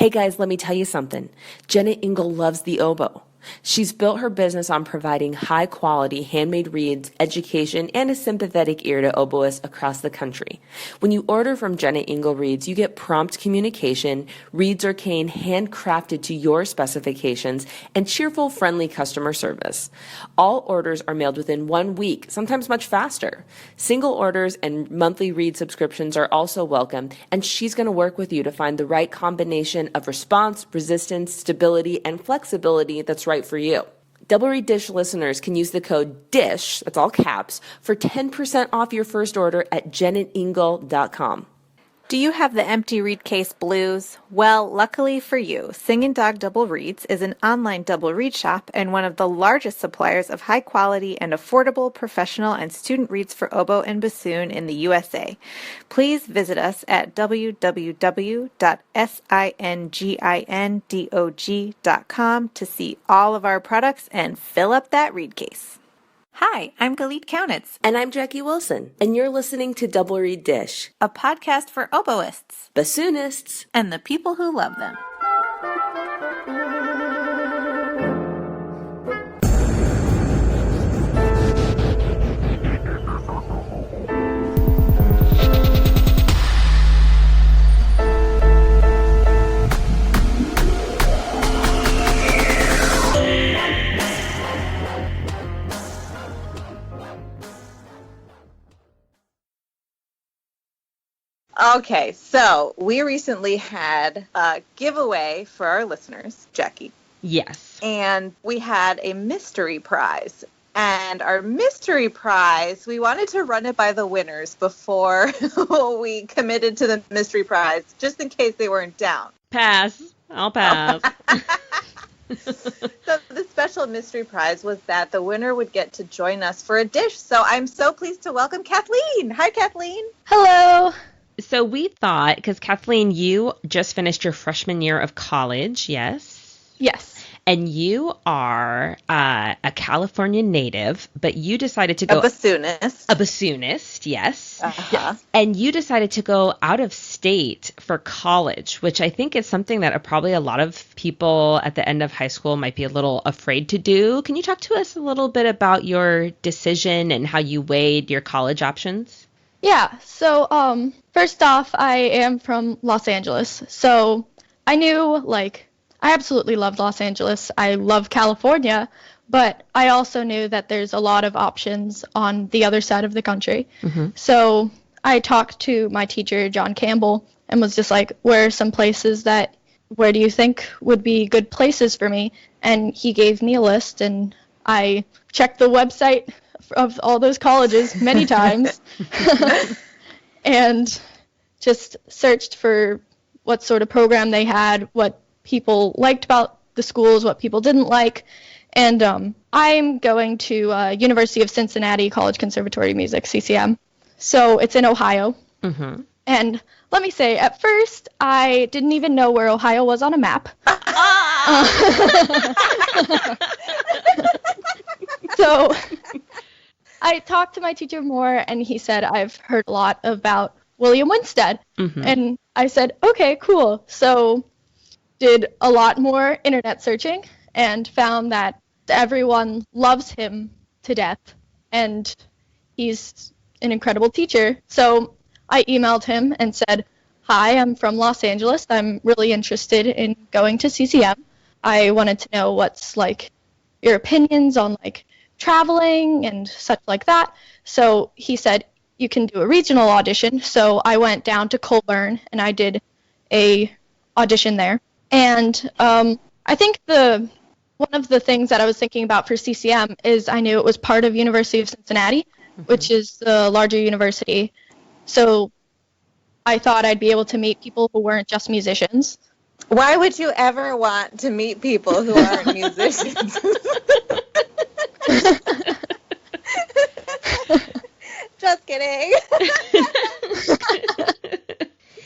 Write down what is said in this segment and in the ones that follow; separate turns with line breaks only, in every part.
Hey guys, let me tell you something. Jenna Ingle loves the oboe. She's built her business on providing high quality handmade reeds, education, and a sympathetic ear to oboists across the country. When you order from Jenna Ingle Reeds, you get prompt communication, reeds or cane handcrafted to your specifications, and cheerful, friendly customer service. All orders are mailed within 1 week, sometimes much faster. Single orders and monthly reed subscriptions are also welcome, and she's going to work with you to find the right combination of response, resistance, stability, and flexibility that's right for you. Double Reed Dish listeners can use the code DISH, that's all caps, for 10% off your first order at jenatingle.com.
Do you have the empty reed case blues? Well, luckily for you, Singin' Dog Double Reeds is an online double reed shop and one of the largest suppliers of high quality and affordable professional and student reeds for oboe and bassoon in the USA. Please visit us at www.singindog.com to see all of our products and fill up that reed case. Hi, I'm Galit Kaunitz.
And I'm Jackie Wilson, and you're listening to Double Reed Dish,
a podcast for oboists,
bassoonists,
and the people who love them. Okay, so we recently had a giveaway for our listeners, Jackie.
Yes.
And we had a mystery prize. And our mystery prize, we wanted to run it by the winners before we committed to the mystery prize, just in case they weren't down.
Pass. I'll pass.
So the special mystery prize was that the winner would get to join us for a dish. So I'm so pleased to welcome Kathleen. Hi, Kathleen.
Hello.
So we thought, because Kathleen, you just finished your freshman year of college, yes?
Yes.
And you are a California native, but you decided to go...
A bassoonist.
A bassoonist, yes.
Uh-huh.
Yes. And you decided to go out of state for college, which I think is something that probably a lot of people at the end of high school might be a little afraid to do. Can you talk to us a little bit about your decision and how you weighed your college options?
Yeah, so first off, I am from Los Angeles, so I knew, I absolutely loved Los Angeles. I love California, but I also knew that there's a lot of options on the other side of the country. Mm-hmm. So I talked to my teacher, John Campbell, and was just like, where are some places where do you think would be good places for me? And he gave me a list, and I checked the website of all those colleges many times and just searched for what sort of program they had, what people liked about the schools, what people didn't like. And I'm going to University of Cincinnati College Conservatory of Music, CCM. So it's in Ohio. Mm-hmm. And let me say, at first, I didn't even know where Ohio was on a map. So I talked to my teacher more, and he said, I've heard a lot about William Winstead. Mm-hmm. And I said, okay, cool. So did a lot more internet searching and found that everyone loves him to death, and he's an incredible teacher. So I emailed him and said, hi, I'm from Los Angeles. I'm really interested in going to CCM. I wanted to know what's your opinions on traveling and such like that. So he said, you can do a regional audition. So I went down to Colburn and I did a audition there. And I think one of the things that I was thinking about for CCM is I knew it was part of University of Cincinnati, mm-hmm. which is the larger university. So I thought I'd be able to meet people who weren't just musicians.
Why would you ever want to meet people who aren't musicians? Just kidding.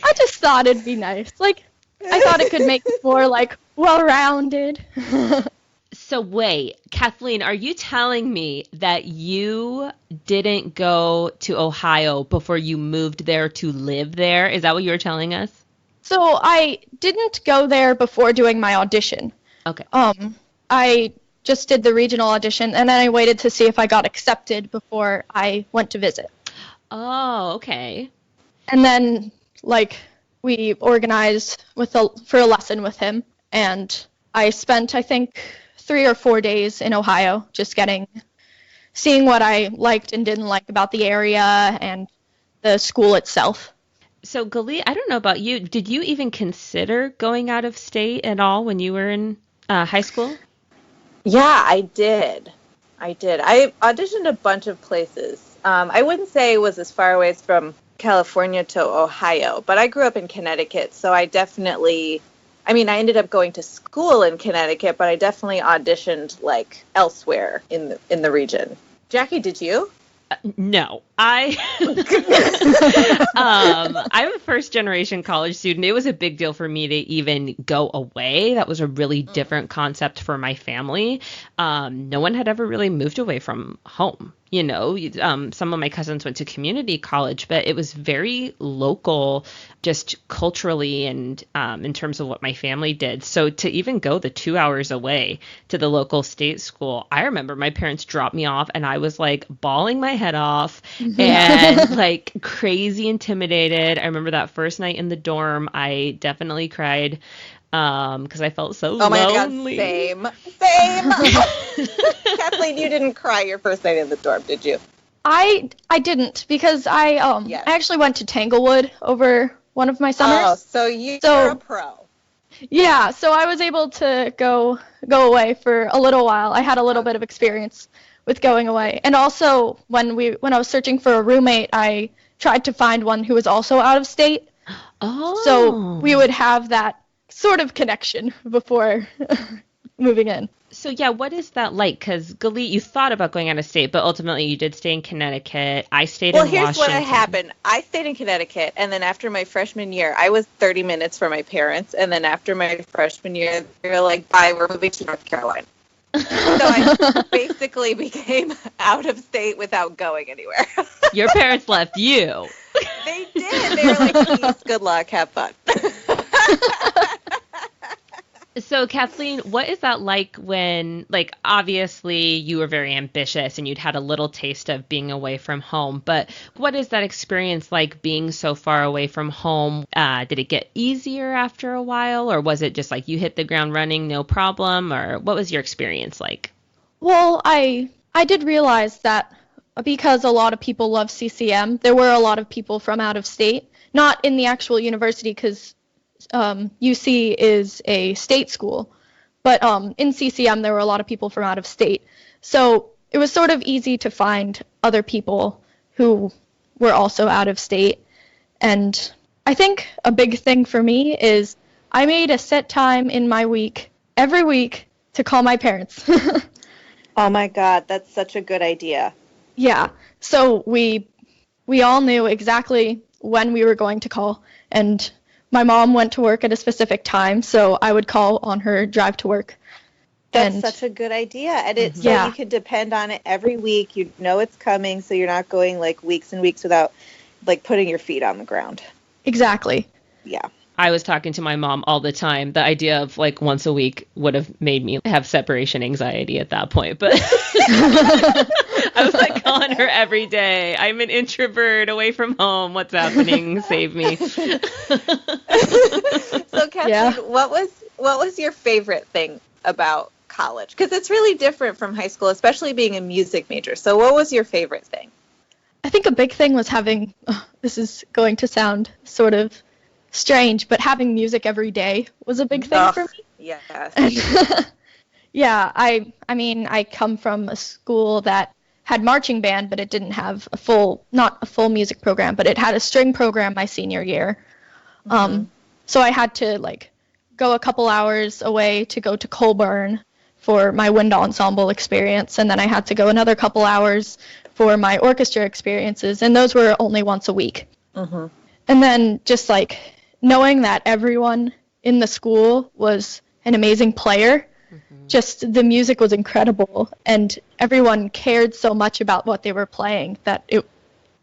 I just thought it'd be nice. I thought it could make it more well-rounded.
So wait, Kathleen, are you telling me that you didn't go to Ohio before you moved there to live there? Is that what you were telling us?
So I didn't go there before doing my audition.
Okay.
I just did the regional audition, and then I waited to see if I got accepted before I went to visit.
Oh, okay.
And then, like, we organized for a lesson with him, and I spent, I think, 3 or 4 days in Ohio just seeing what I liked and didn't like about the area and the school itself.
So, Galit, I don't know about you. Did you even consider going out of state at all when you were in high school?
Yeah, I did. I auditioned a bunch of places. I wouldn't say it was as far away as from California to Ohio, but I grew up in Connecticut, so I ended up going to school in Connecticut, but I definitely auditioned like elsewhere in the region. Jackie, did you?
No, I'm a first generation college student. It was a big deal for me to even go away. That was a really different concept for my family. No one had ever really moved away from home. You know, some of my cousins went to community college, but it was very local, just culturally and in terms of what my family did. So to even go the 2 hours away to the local state school, I remember my parents dropped me off and I was like bawling my head off and like crazy intimidated. I remember that first night in the dorm, I definitely cried because I felt so lonely.
Oh my God, same. Kathleen, you didn't cry your first night in the dorm, did you?
I didn't, because I actually went to Tanglewood over one of my summers.
Oh, so you're a pro.
Yeah, so I was able to go away for a little while. I had a little bit of experience with going away. And also when I was searching for a roommate, I tried to find one who was also out of state.
Oh.
So we would have that sort of connection before moving in.
So yeah, what is that like? Because Galit, you thought about going out of state, but ultimately you did stay in Connecticut. I stayed in Washington.
Well, here's what happened. I stayed in Connecticut, and then after my freshman year, I was 30 minutes from my parents, and then after my freshman year, they were like, bye, we're moving to North Carolina. So I basically became out of state without going anywhere.
Your parents left you.
They did. They were like, peace, good luck, have fun.
So Kathleen, what is that like when, like, obviously you were very ambitious and you'd had a little taste of being away from home, but what is that experience like being so far away from home? Did it get easier after a while, or was it just like you hit the ground running, no problem, or what was your experience like?
Well, I did realize that because a lot of people love CCM, there were a lot of people from out of state, not in the actual university, because UC is a state school, but in CCM there were a lot of people from out of state. So it was sort of easy to find other people who were also out of state. And I think a big thing for me is I made a set time in my week, every week, to call my parents.
Oh my God, that's such a good idea.
Yeah, so we all knew exactly when we were going to call, and my mom went to work at a specific time, so I would call on her drive to work.
That's such a good idea. And it's so you can depend on it every week. You know it's coming, so you're not going like weeks and weeks without like putting your feet on the ground.
Exactly.
Yeah.
I was talking to my mom all the time. The idea of like once a week would have made me have separation anxiety at that point. But I was like calling her every day. I'm an introvert away from home. What's happening? Save me.
So Kathleen, what was your favorite thing about college? Because it's really different from high school, especially being a music major. So what was your favorite thing?
I think a big thing was having, this is going to sound sort of strange, but having music every day was a big thing for me.
Yes.
Yeah, I mean, I come from a school that had marching band, but it didn't have not a full music program, but it had a string program my senior year. So I had to like go a couple hours away to go to Colburn for my wind ensemble experience, and then I had to go another couple hours for my orchestra experiences, and those were only once a week. And then just like knowing that everyone in the school was an amazing player, just the music was incredible, and everyone cared so much about what they were playing that it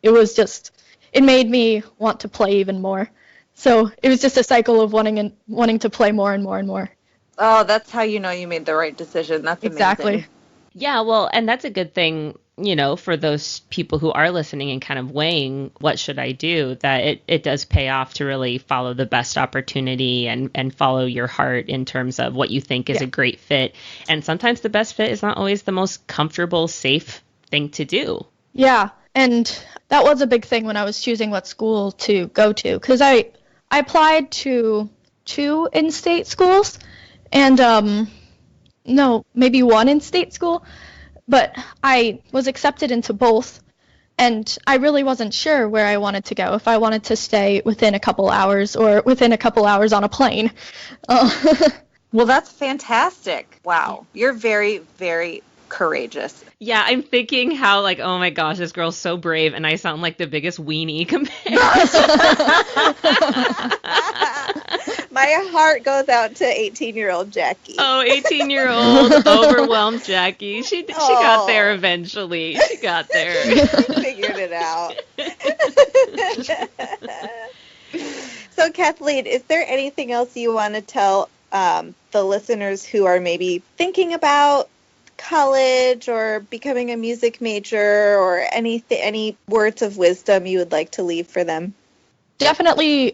was just, it made me want to play even more. So it was just a cycle of wanting to play more and more and more.
Oh, that's how you know you made the right decision. That's amazing.
Exactly.
Yeah, well, and that's a good thing, for those people who are listening and kind of weighing what should I do, that it does pay off to really follow the best opportunity and follow your heart in terms of what you think is a great fit. And sometimes the best fit is not always the most comfortable, safe thing to do.
Yeah, and that was a big thing when I was choosing what school to go to, because I applied to 2 in-state schools, and no, maybe 1 in-state school, but I was accepted into both, and I really wasn't sure where I wanted to go, if I wanted to stay within a couple hours or within a couple hours on a plane.
Well, that's fantastic. Wow. You're very, very courageous.
Yeah, I'm thinking how, like, oh my gosh, this girl's so brave, and I sound like the biggest weenie compared.
My heart goes out to 18-year-old Jackie.
Oh, 18-year-old overwhelmed Jackie. She got there eventually. She got there.
Figured it out. So, Kathleen, is there anything else you want to tell the listeners who are maybe thinking about college or becoming a music major, or any words of wisdom you would like to leave for them?
Definitely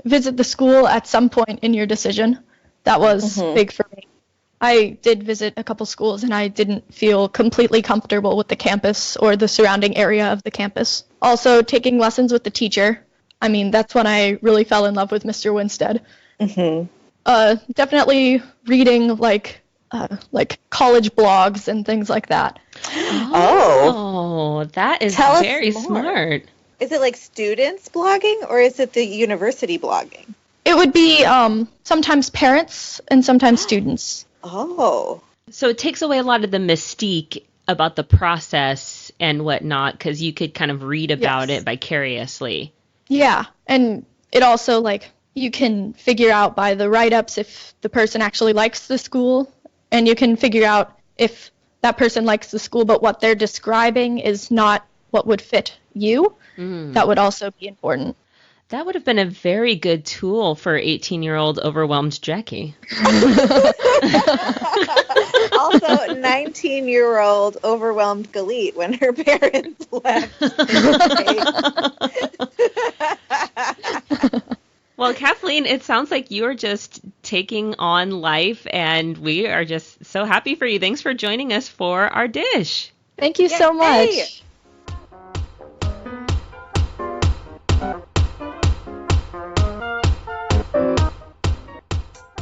visit the school at some point in your decision. That was big for me. I did visit a couple schools, and I didn't feel completely comfortable with the campus or the surrounding area of the campus. Also, taking lessons with the teacher. I mean, that's when I really fell in love with Mr. Winstead. Definitely reading like college blogs and things like that.
Oh, that is very smart.
Is it like students blogging, or is it the university blogging?
It would be sometimes parents and sometimes students.
Oh.
So it takes away a lot of the mystique about the process and whatnot, because you could kind of read about it vicariously.
Yeah, and it also, like, you can figure out by the write-ups if the person actually likes the school, and you can figure out if that person likes the school, but what they're describing is not what would fit you. That would also be important.
That would have been a very good tool for 18-year-old overwhelmed Jackie.
Also, 19-year-old overwhelmed Galit when her parents left.
Well, Kathleen, it sounds like you're just taking on life, and we are just so happy for you. Thanks for joining us for our dish.
Thank you so much.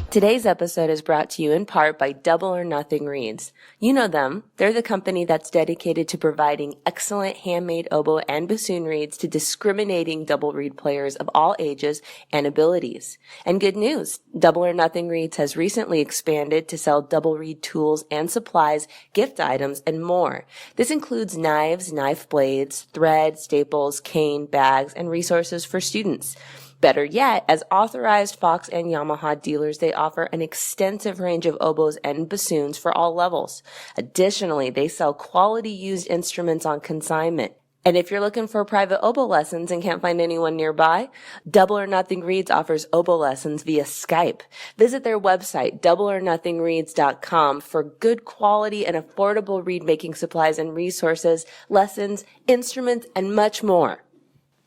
Today's episode is brought to you in part by Double or Nothing Reeds. You know them. They're the company that's dedicated to providing excellent handmade oboe and bassoon reeds to discriminating double reed players of all ages and abilities. And good news, Double or Nothing Reeds has recently expanded to sell double reed tools and supplies, gift items, and more. This includes knives, knife blades, thread, staples, cane, bags, and resources for students. Better yet, as authorized Fox and Yamaha dealers, they offer an extensive range of oboes and bassoons for all levels. Additionally, they sell quality used instruments on consignment. And if you're looking for private oboe lessons and can't find anyone nearby, Double or Nothing Reeds offers oboe lessons via Skype. Visit their website, doubleornothingreeds.com, for good quality and affordable reed making supplies and resources, lessons, instruments, and much more.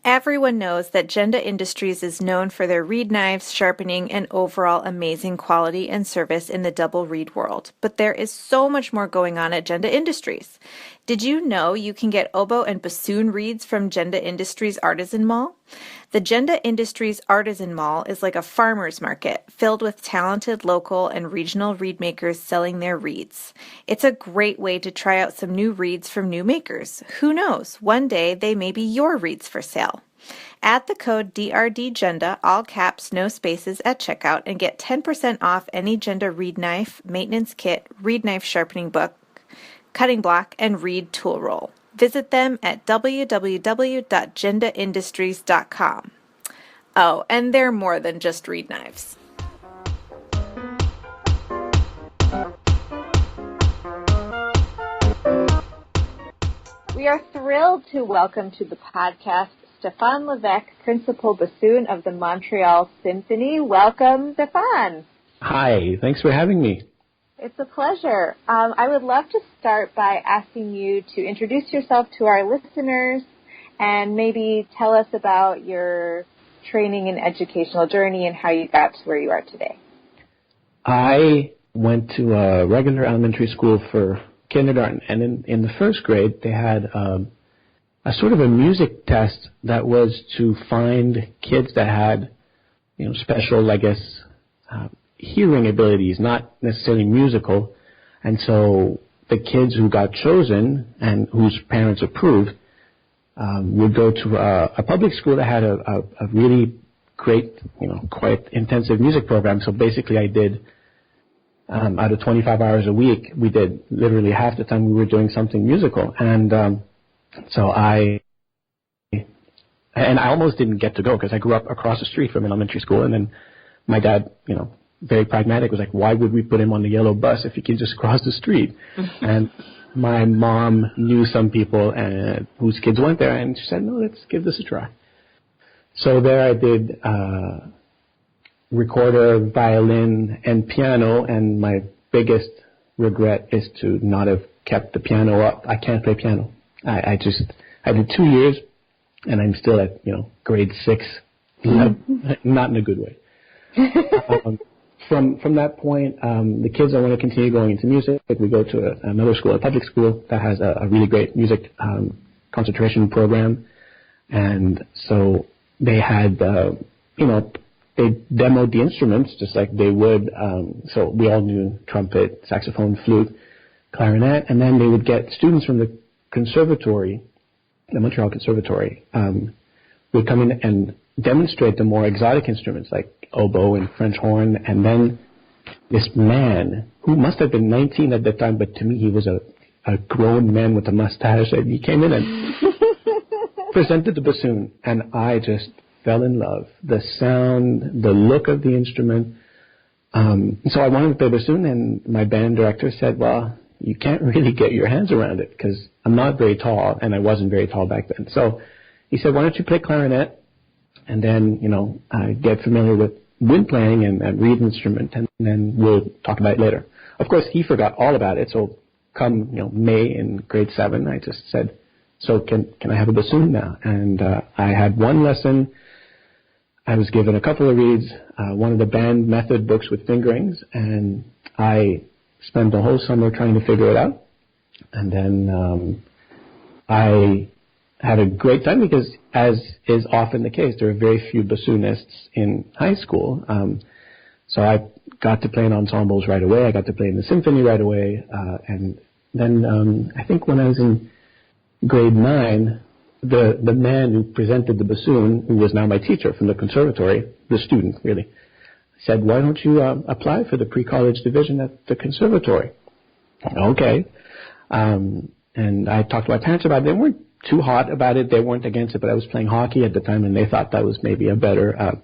Everyone knows that Genda Industries is known for their reed knives, sharpening, and overall amazing quality and service in the double reed world. But there is so much more going on at Genda Industries. Did you know you can get oboe and bassoon reeds from Genda Industries Artisan Mall? The Genda Industries Artisan Mall is like a farmer's market filled with talented local and regional reed makers selling their reeds. It's a great way to try out some new reeds from new makers. Who knows, one day they may be your reeds for sale. Add the code DRDGenda, all caps, no spaces, at checkout and get 10% off any Genda reed knife, maintenance kit, reed knife sharpening book, cutting block, and reed tool roll. Visit them at www.gendaindustries.com. Oh, and they're more than just reed knives.
We are thrilled to welcome to the podcast Stéphane Lévesque, principal bassoon of the Montreal Symphony. Welcome, Stéphane.
Hi, thanks for having me.
It's a pleasure. I would love to start by asking you to introduce yourself to our listeners and maybe tell us about your training and educational journey and how you got to where you are today.
I went to a regular elementary school for kindergarten, and in the first grade they had a sort of a music test that was to find kids that had, special, I guess, hearing abilities, not necessarily musical. And so the kids who got chosen and whose parents approved would go to a public school that had a really great, quite intensive music program. So basically I did, out of 25 hours a week, we did literally half the time we were doing something musical. And so I almost didn't get to go because I grew up across the street from an elementary school. And then my dad, very pragmatic, was like, why would we put him on the yellow bus if he could just cross the street? And my mom knew some people whose kids went there, and she said, no, let's give this a try. So there I did recorder, violin, and piano, and my biggest regret is to not have kept the piano up. I can't play piano. I did 2 years, and I'm still at, grade 6, not in a good way. From that point, the kids that want to continue going into music, we go to another school, a public school that has a really great music concentration program. And so they had, they demoed the instruments just like they would. So we all knew trumpet, saxophone, flute, clarinet, and then they would get students from the conservatory, the Montreal Conservatory, would come in and demonstrate the more exotic instruments like oboe and French horn. And then this man, who must have been 19 at that time, but to me he was a grown man with a mustache, and he came in and presented the bassoon, and I just fell in love. The sound, the look of the instrument. So I wanted to play bassoon, and my band director said, well, you can't really get your hands around it because I'm not very tall, and I wasn't very tall back then. So he said, why don't you play clarinet? And then, I get familiar with wind playing and reed instrument, and then we'll talk about it later. Of course, he forgot all about it. So come, May in grade 7, I just said, so can I have a bassoon now? And I had one lesson. I was given a couple of reeds, one of the band method books with fingerings, and I spent the whole summer trying to figure it out. And then I had a great time because, as is often the case, there are very few bassoonists in high school. So I got to play in ensembles right away. I got to play in the symphony right away. And then I think when I was in grade 9, the man who presented the bassoon, who was now my teacher from the conservatory, the student really, said, why don't you apply for the pre-college division at the conservatory? Okay. And I talked to my parents about it. They weren't too hot about it. They weren't against it, but I was playing hockey at the time, and they thought that was maybe a better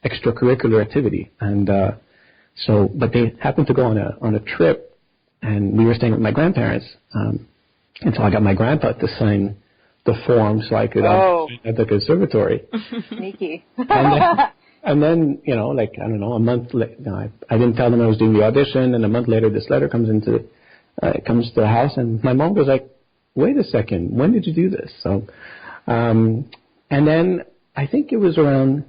extracurricular activity. And but they happened to go on a trip, and we were staying with my grandparents. And so I got my grandpa to sign the form so I could at the conservatory.
Sneaky.
And then, a month later, I didn't tell them I was doing the audition, and a month later this letter comes to the house, and my mom was like, wait a second, when did you do this? So, and then I think it was around,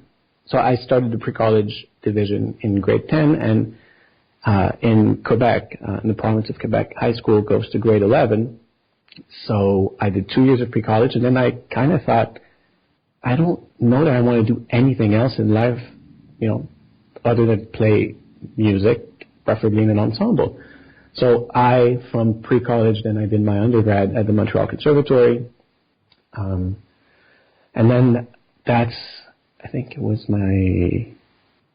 so I started the pre-college division in grade 10, and in Quebec, in the province of Quebec, high school goes to grade 11. So I did 2 years of pre-college, and then I kind of thought, I don't know that I want to do anything else in life, other than play music, preferably in an ensemble. So from pre-college, then I did my undergrad at the Montreal Conservatory. And then I think it was my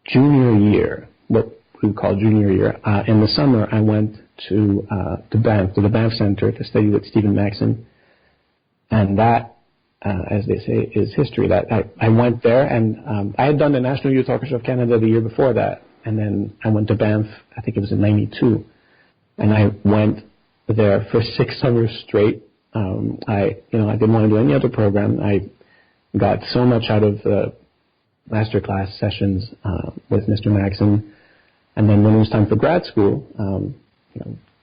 junior year, what we call junior year. In the summer, I went to the Banff Center to study with Stephen Maxon. And that, as they say, is history. That I went there, and I had done the National Youth Orchestra of Canada the year before that. And then I went to Banff, I think it was in 92. And I went there for 6 summers straight. I didn't want to do any other program. I got so much out of the masterclass sessions with Mr. Maxim. And then when it was time for grad school,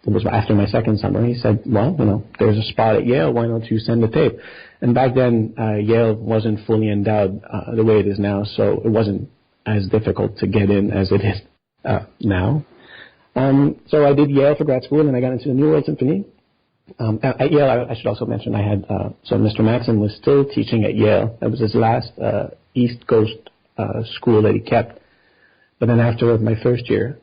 it was after my second summer, he said, well, there's a spot at Yale. Why don't you send the tape? And back then, Yale wasn't fully endowed the way it is now, so it wasn't as difficult to get in as it is now. So I did Yale for grad school, and then I got into the New World Symphony. At Yale, I should also mention I had, so Mr. Maxim was still teaching at Yale. That was his last East Coast school that he kept. But then after my first year,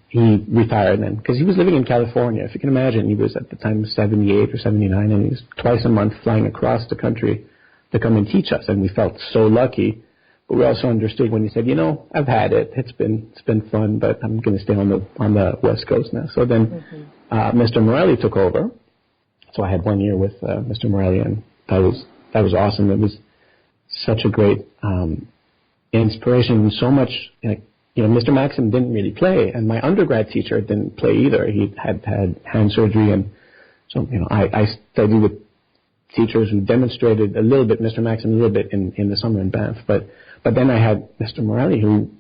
he retired then, because he was living in California. If you can imagine, he was at the time 78 or 79, and he was twice a month flying across the country to come and teach us. And we felt so lucky, but we also understood when he said, I've had it. It's been fun, but I'm going to stay on the West Coast now. So then Mr. Morelli took over. So I had 1 year with Mr. Morelli, and that was awesome. It was such a great inspiration, and so much. Mr. Maxim didn't really play, and my undergrad teacher didn't play either. He had hand surgery, and so I studied with teachers who demonstrated a little bit, Mr. Maxim a little bit in the summer in Banff. But then I had Mr. Morelli, who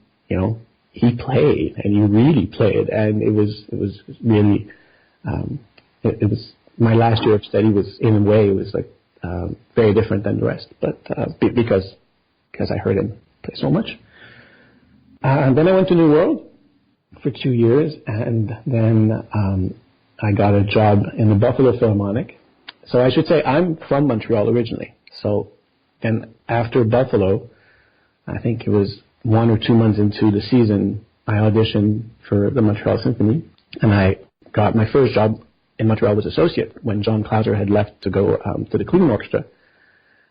he played, and he really played, and it was really it was my last year of study was in a way it was like very different than the rest, but because I heard him play so much. And then I went to New World for 2 years, and then I got a job in the Buffalo Philharmonic. So I should say I'm from Montreal originally. So then after Buffalo, I think it was 1 or 2 months into the season, I auditioned for the Montreal Symphony, and I got my first job in Montreal was associate when John Clauser had left to go to the Cleveland Orchestra.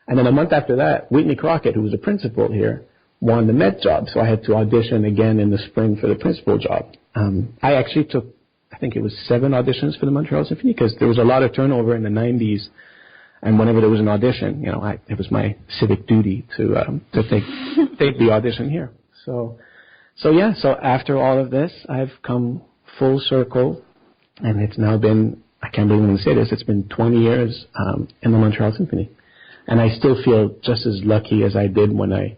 And then a month after that, Whitney Crockett, who was a principal here, won the Met job, so I had to audition again in the spring for the principal job. I actually took, I think it was 7 auditions for the Montreal Symphony, because there was a lot of turnover in the 90s, and whenever there was an audition, it was my civic duty to take the audition here. So after all of this, I've come full circle, and it's now been, I can't believe I'm going to say this, it's been 20 years in the Montreal Symphony, and I still feel just as lucky as I did when I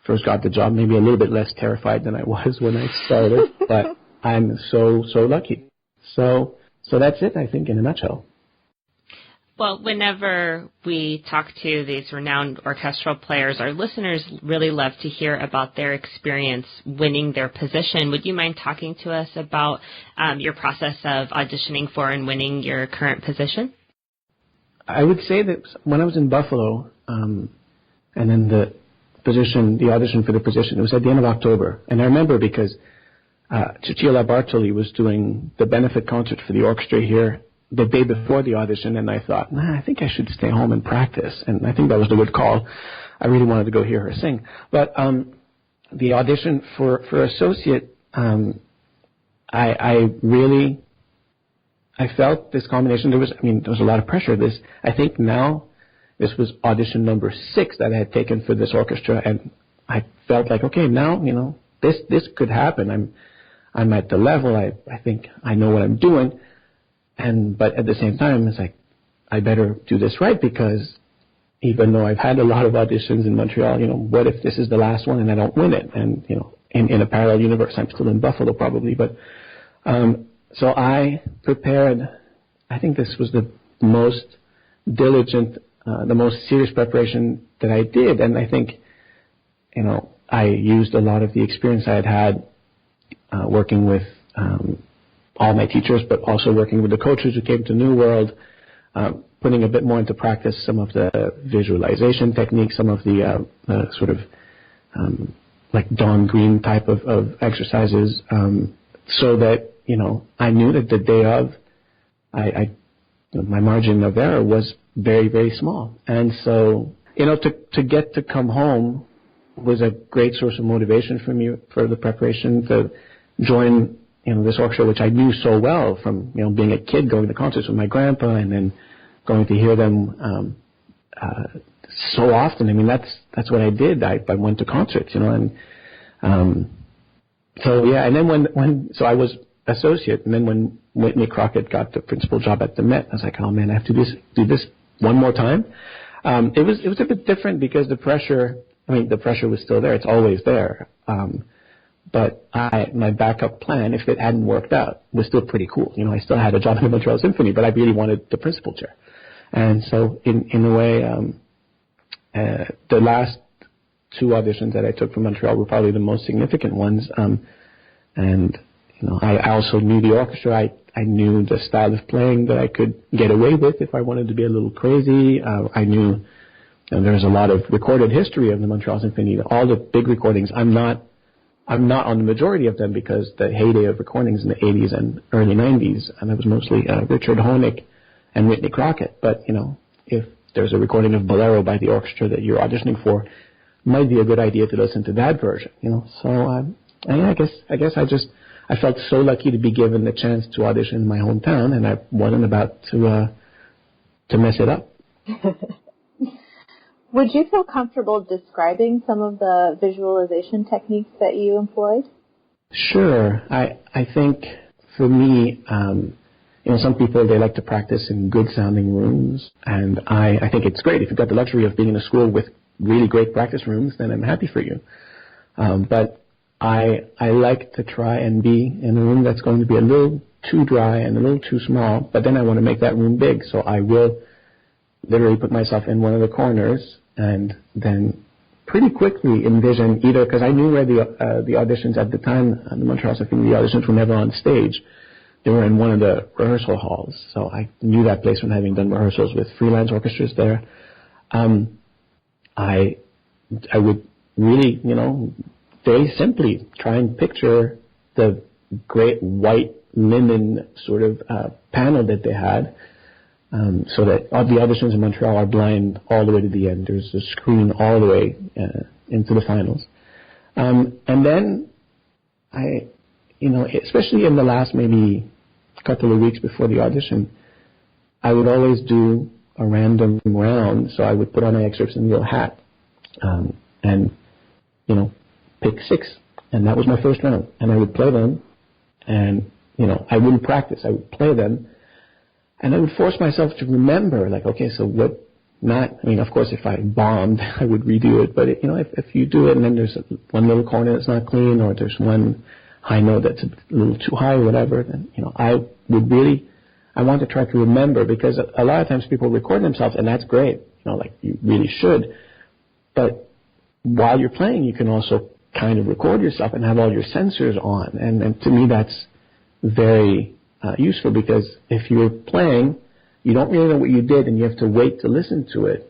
first got the job, maybe a little bit less terrified than I was when I started, but I'm so lucky. So that's it, I think, in a nutshell.
Well, whenever we talk to these renowned orchestral players, our listeners really love to hear about their experience winning their position. Would you mind talking to us about your process of auditioning for and winning your current position?
I would say that when I was in Buffalo, and then the audition for the position, it was at the end of October. And I remember because Cecilia Bartoli was doing the benefit concert for the orchestra here the day before the audition, and I thought, I think I should stay home and practice. And I think that was a good call. I really wanted to go hear her sing. But the audition for associate, I felt this combination. There was a lot of pressure. I think now, this was audition number 6 that I had taken for this orchestra, and I felt like, okay, now, this could happen. I'm at the level. I think I know what I'm doing. But at the same time, it's like, I better do this right, because even though I've had a lot of auditions in Montreal, what if this is the last one and I don't win it? And, in a parallel universe, I'm still in Buffalo probably. But, so I prepared, I think this was the most diligent, the most serious preparation that I did. And I think, I used a lot of the experience I had working with all my teachers, but also working with the coaches who came to New World, putting a bit more into practice some of the visualization techniques, some of the sort of like Don Green type of exercises, so that, I knew that the day of, my margin of error was very, very small. And so, to get to come home was a great source of motivation for me for the preparation to join, this orchestra, which I knew so well from, being a kid going to concerts with my grandpa and then going to hear them so often. That's what I did. I went to concerts, and so yeah. And then so I was associate, and then when Whitney Crockett got the principal job at the Met, I was like, oh man, I have to do this one more time. It was a bit different because the pressure was still there. It's always there. But my backup plan, if it hadn't worked out, was still pretty cool. I still had a job in the Montreal Symphony, but I really wanted the principal chair. And so in a way, the last two auditions that I took from Montreal were probably the most significant ones. And I also knew the orchestra. I knew the style of playing that I could get away with if I wanted to be a little crazy. I knew there was a lot of recorded history of the Montreal Symphony. All the big recordings, I'm not on the majority of them because the heyday of recordings in the 80s and early 90s, and it was mostly Richard Honeck and Whitney Crockett. But, if there's a recording of Bolero by the orchestra that you're auditioning for, it might be a good idea to listen to that version, So, I guess I felt so lucky to be given the chance to audition in my hometown, and I wasn't about to mess it up.
Would you feel comfortable describing some of the visualization techniques that you employed?
Sure. I think for me, some people, they like to practice in good sounding rooms, and I think it's great. If you've got the luxury of being in a school with really great practice rooms, then I'm happy for you. But I like to try and be in a room that's going to be a little too dry and a little too small, but then I want to make that room big, so I will literally put myself in one of the corners and then pretty quickly envision either, because I knew where the auditions at the time, the Montreal Symphony, the auditions were never on stage. They were in one of the rehearsal halls, so I knew that place from having done rehearsals with freelance orchestras there. I would really, very simply try and picture the great white linen sort of panel that they had, so that all the auditions in Montreal are blind all the way to the end. There's a screen all the way into the finals. And then especially in the last maybe couple of weeks before the audition, I would always do a random round. So I would put on my excerpts in a little hat and, pick 6. And that was my first round. And I would play them. And, I wouldn't practice. I would play them. And I would force myself to remember, okay, so what of course, if I bombed, I would redo it. But, if you do it and then there's one little corner that's not clean, or there's one high note that's a little too high or whatever, then, I want to try to remember, because a lot of times people record themselves, and that's great, you really should. But while you're playing, you can also kind of record yourself and have all your sensors on. And to me, that's very useful, because if you're playing, you don't really know what you did and you have to wait to listen to it.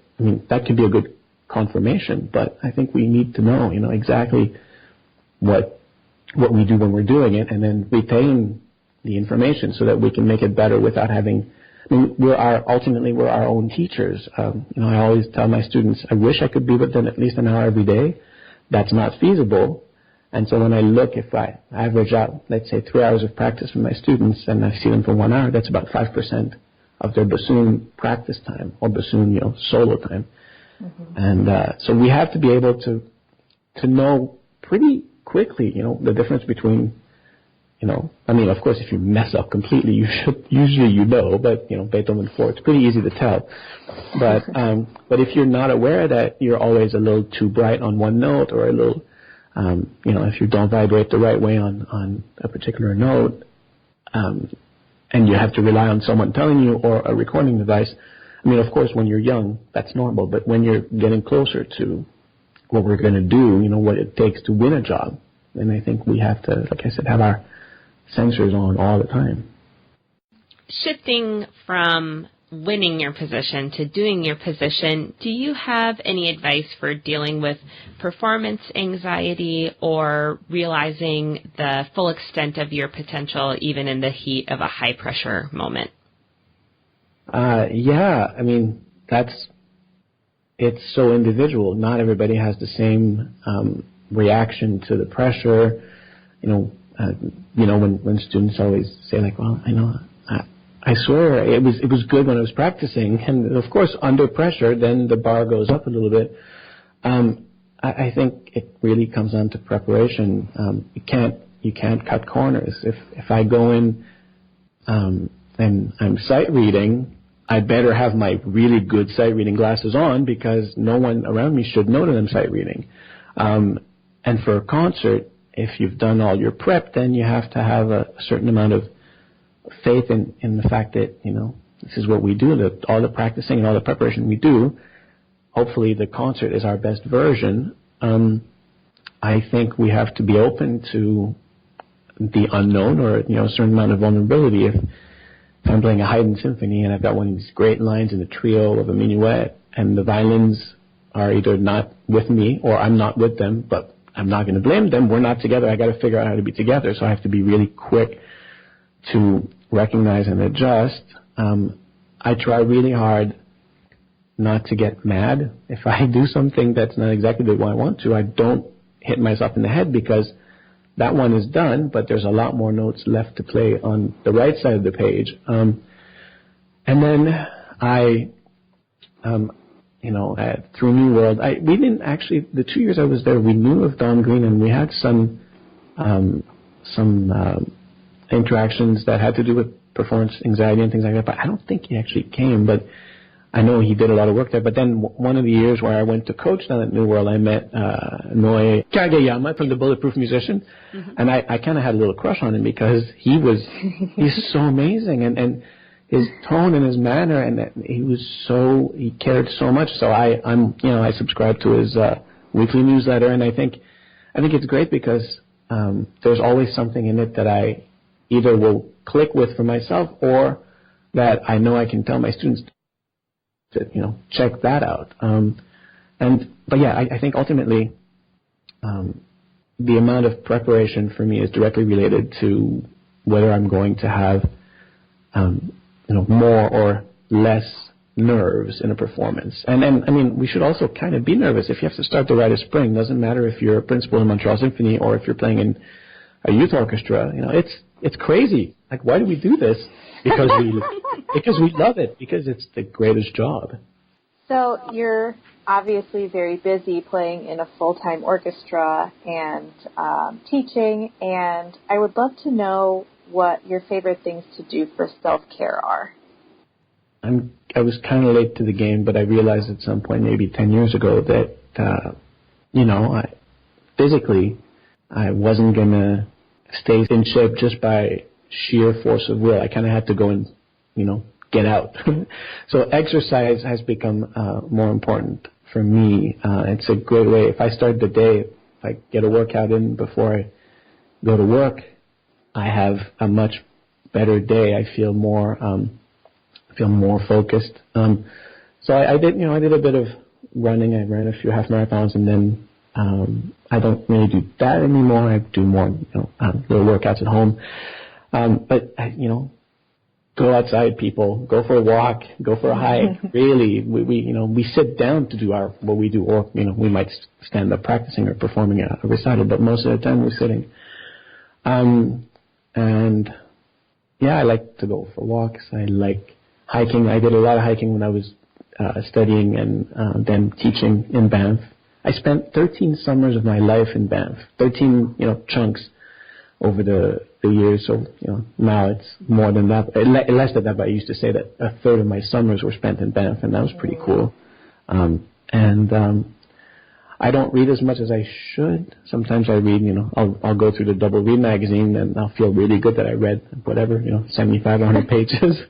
That could be a good confirmation, but I think we need to know, exactly what we do when we're doing it, and then retain the information so that we can make it better without having, we're our own teachers. I always tell my students, I wish I could be with them at least an hour every day. That's not feasible. And so when I look, if I average out, let's say 3 hours of practice with my students, and I see them for 1 hour, that's about 5% of their bassoon practice time, or bassoon, solo time. Mm-hmm. And so we have to be able to know pretty quickly, the difference between, of course, if you mess up completely, usually but, Beethoven 4, it's pretty easy to tell. But if you're not aware that you're always a little too bright on one note, or a little, if you don't vibrate the right way on a particular note, and you have to rely on someone telling you, or a recording device, of course, when you're young, that's normal, but when you're getting closer to what we're going to do, what it takes to win a job, then I think we have to, like I said, have our sensors on all the time.
Shifting from winning your position to doing your position, do you have any advice for dealing with performance anxiety or realizing the full extent of your potential even in the heat of a high-pressure moment?
It's so individual. Not everybody has the same reaction to the pressure. When students always say, I swear it was good when I was practicing, and of course under pressure, then the bar goes up a little bit. I think it really comes down to preparation. You can't cut corners. If I go in and I'm sight reading, I better have my really good sight reading glasses on because no one around me should know that I'm sight reading. And for a concert, if you've done all your prep, then you have to have a certain amount of faith in the fact that, this is what we do, that all the practicing and all the preparation we do, hopefully the concert is our best version. I think we have to be open to the unknown or, a certain amount of vulnerability. If I'm playing a Haydn symphony and I've got one of these great lines in the trio of a minuet and the violins are either not with me or I'm not with them, but I'm not going to blame them. We're not together. I got to figure out how to be together. So I have to be really quick to recognize and adjust. I try really hard not to get mad. If I do something that's not exactly the way I want to, I don't hit myself in the head because that one is done, but there's a lot more notes left to play on the right side of the page. And then through New World, we didn't actually, the 2 years I was there, we knew of Don Green and we had some interactions that had to do with performance anxiety and things like that, but I don't think he actually came, but I know he did a lot of work there. But then one of the years where I went to coach down at New World, I met Noe Kageyama from the Bulletproof Musician, and I kind of had a little crush on him because he's so amazing, and his tone and his manner, and he cared so much. So I subscribe to his weekly newsletter, and I think it's great because there's always something in it that I either will click with for myself or that I know I can tell my students to, check that out. But I think ultimately the amount of preparation for me is directly related to whether I'm going to have, more or less nerves in a performance. And we should also kind of be nervous if you have to start the Rite of Spring. Doesn't matter if you're a principal in Montreal Symphony or if you're playing in a youth orchestra. It's crazy. Like, why do we do this? Because we love it, because it's the greatest job.
So you're obviously very busy playing in a full-time orchestra and teaching, and I would love to know what your favorite things to do for self-care are.
I was kind of late to the game, but I realized at some point, maybe 10 years ago, that, physically, I wasn't going to stay in shape just by sheer force of will. I kind of had to go and, get out. So exercise has become more important for me. It's a great way. If I start the day, if I get a workout in before I go to work, I have a much better day. I feel more focused. So I did a bit of running. I ran a few half marathons, and then I don't really do that anymore. I do more, little workouts at home. But go outside, people. Go for a walk. Go for a hike. Really, we sit down to do what we do, or we might stand up practicing or performing a recital. But most of the time, we're sitting. I like to go for walks. I like hiking. I did a lot of hiking when I was studying and then teaching in Banff. I spent 13 summers of my life in Banff, 13, chunks over the years. So, now it's more than that, less than that, but I used to say that a third of my summers were spent in Banff, and that was pretty cool. I don't read as much as I should. Sometimes I read, I'll go through the Double Read magazine and I'll feel really good that I read whatever, 75, 100 pages.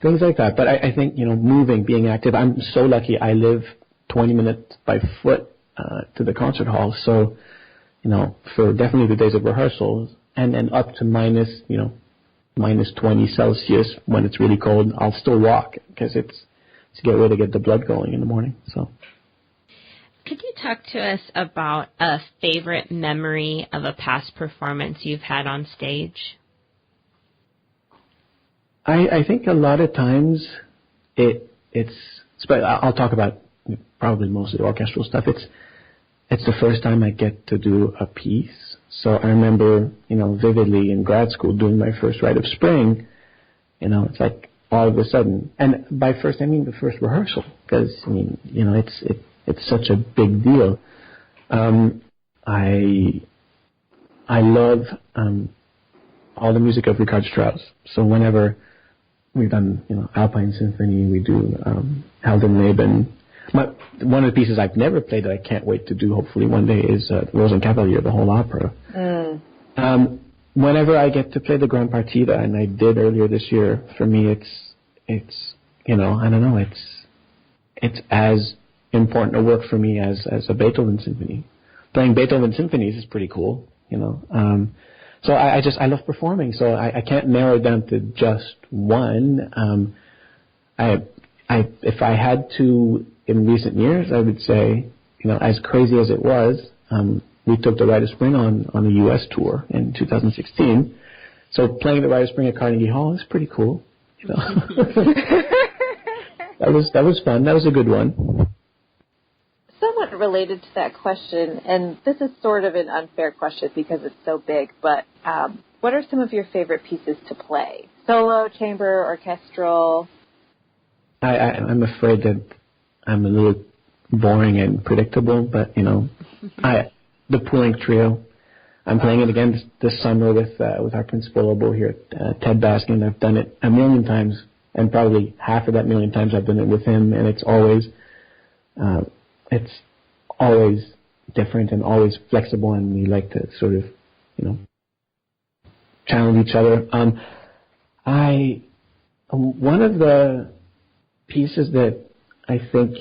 Things like that. But I think, moving, being active. I'm so lucky. I live 20 minutes by foot to the concert hall. So, for definitely the days of rehearsals and up to minus 20 Celsius when it's really cold, I'll still walk because it's a good way to get the blood going in the morning. So,
could you talk to us about a favorite memory of a past performance you've had on stage?
I think a lot of times I'll talk about probably most of the orchestral stuff. It's the first time I get to do a piece. So I remember, vividly in grad school doing my first Rite of Spring. It's like all of a sudden, and by first I mean the first rehearsal, because it's such a big deal. I love all the music of Richard Strauss. So whenever we've done, Alpine Symphony, we do Heldenleben. One of the pieces I've never played that I can't wait to do, hopefully one day, is Rosenkavalier, the whole opera. Whenever I get to play the Grand Partita, and I did earlier this year, for me it's I don't know, it's as important a work for me as a Beethoven symphony. Playing Beethoven symphonies is pretty cool, So I love performing, so I can't narrow it down to just one. If I had to, in recent years, I would say, as crazy as it was, we took the Rite of Spring on a U.S. tour in 2016. So playing the Rite of Spring at Carnegie Hall is pretty cool. That was fun. That was a good one.
Somewhat related to that question, and this is sort of an unfair question because it's so big, but what are some of your favorite pieces to play? Solo, chamber, orchestral?
I'm afraid that I'm a little boring and predictable, but, the Poulenc Trio. I'm playing it again this summer with our principal oboe here, Ted Baskin. I've done it a million times, and probably half of that million times I've done it with him, and it's always different and always flexible, and we like to sort of, challenge each other. One of the pieces that I think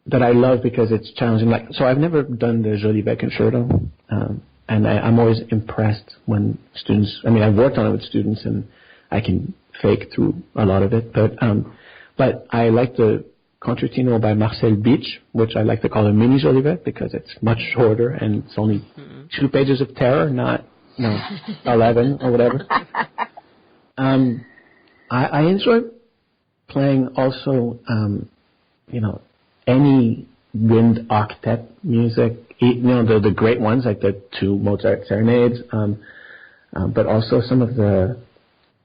that I love because it's challenging, so I've never done the Jolivet concerto, and I'm always impressed when students, I've worked on it with students, and I can fake through a lot of it, but I like the Concertino by Marcel Beach, which I like to call a mini Jolivet because it's much shorter and it's only 2 pages of terror, not 11 or whatever. I enjoy playing also, any wind octet music, the great ones like the 2 Mozart serenades, but also some of the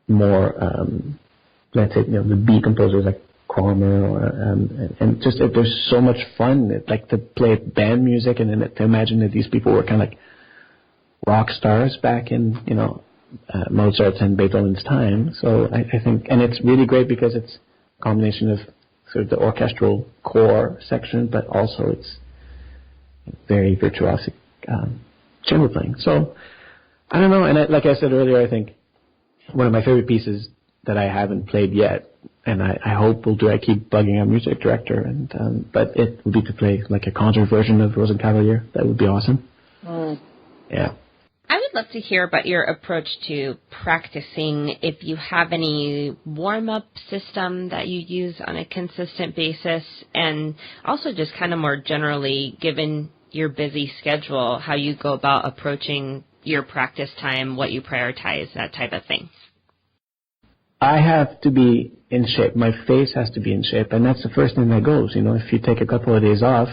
more, let's say, the B composers like Kromer, and just there's so much fun, like to play band music, and then to imagine that these people were kind of like rock stars back in Mozart's and Beethoven's time. So I think, and it's really great because it's a combination of sort of the orchestral core section, but also it's very virtuosic chamber playing. So I don't know, and like I said earlier, I think one of my favorite pieces that I haven't played yet, and I hope will do. I keep bugging our music director, but it would be to play like a concert version of Rosenkavalier. That would be awesome. Yeah.
I would love to hear about your approach to practicing. If you have any warm-up system that you use on a consistent basis, and also just kind of more generally, given your busy schedule, how you go about approaching your practice time, what you prioritize, that type of thing.
I have to be in shape. My face has to be in shape, and that's the first thing that goes. If you take a couple of days off,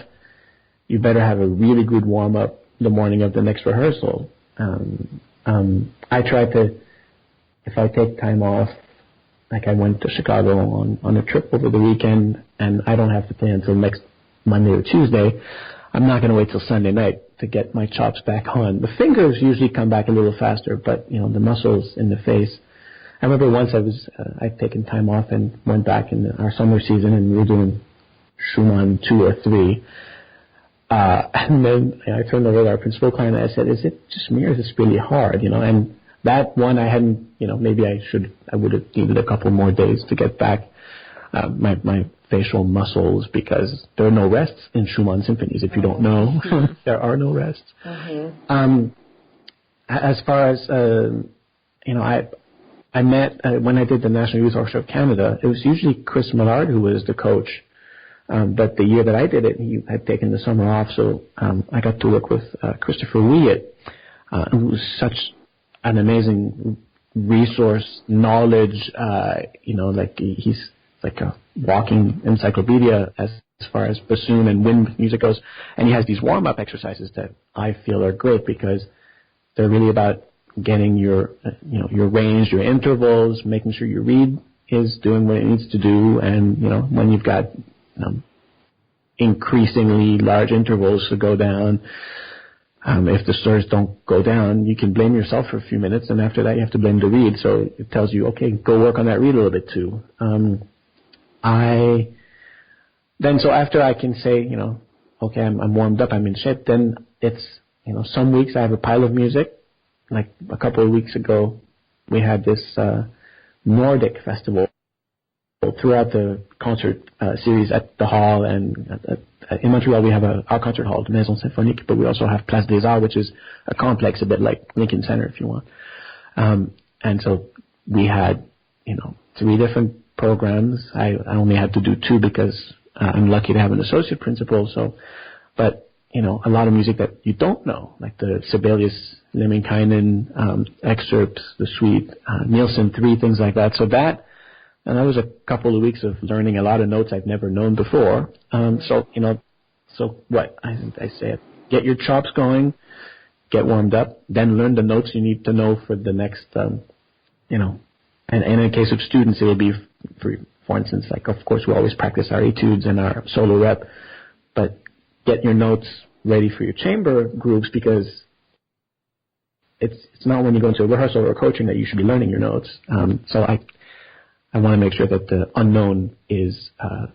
you better have a really good warm-up the morning of the next rehearsal. I try to, if I take time off, like I went to Chicago on a trip over the weekend, and I don't have to play until next Monday or Tuesday, I'm not going to wait till Sunday night to get my chops back on. The fingers usually come back a little faster, but, the muscles in the face. I remember once I'd taken time off and went back in our summer season, and we were doing Schumann 2 or 3. And then I turned over to our principal client and I said, is it just me or is this really hard? And that one I hadn't, maybe I would have needed a couple more days to get back my facial muscles, because there are no rests in Schumann symphonies. If you don't know, there are no rests. As far as, I met, when I did the National Youth Orchestra of Canada, it was usually Chris Millard who was the coach. But the year that I did it, he had taken the summer off, so I got to work with Christopher Wieett, who was such an amazing resource, knowledge, like he's like a walking encyclopedia as far as bassoon and wind music goes. And he has these warm-up exercises that I feel are great because they're really about getting your range, your intervals, making sure your reed is doing what it needs to do, and when you've got increasingly large intervals to go down, If the slurs don't go down, you can blame yourself for a few minutes, and after that you have to blame the reed. So it tells you, okay, go work on that reed a little bit too. So after I can say, okay, I'm warmed up, I'm in shape, then it's, some weeks I have a pile of music. Like a couple of weeks ago, we had this Nordic festival throughout the concert series at the hall, and in Montreal we have our concert hall, the Maison Symphonique, but we also have Place des Arts, which is a complex a bit like Lincoln Center if you want. And so we had, 3 different programs. I only had to do 2 because I'm lucky to have an associate principal. So, but a lot of music that you don't know, like the Sibelius, Lemminkainen excerpts, the suite, Nielsen 3, things like that. So that was a couple of weeks of learning a lot of notes I've never known before. So what I say, get your chops going, get warmed up, then learn the notes you need to know for the next, and in the case of students, it will be, for instance, like, of course, we always practice our etudes and our solo rep, but get your notes ready for your chamber groups, because it's not when you go into a rehearsal or coaching that you should be learning your notes. So I want to make sure that the unknown is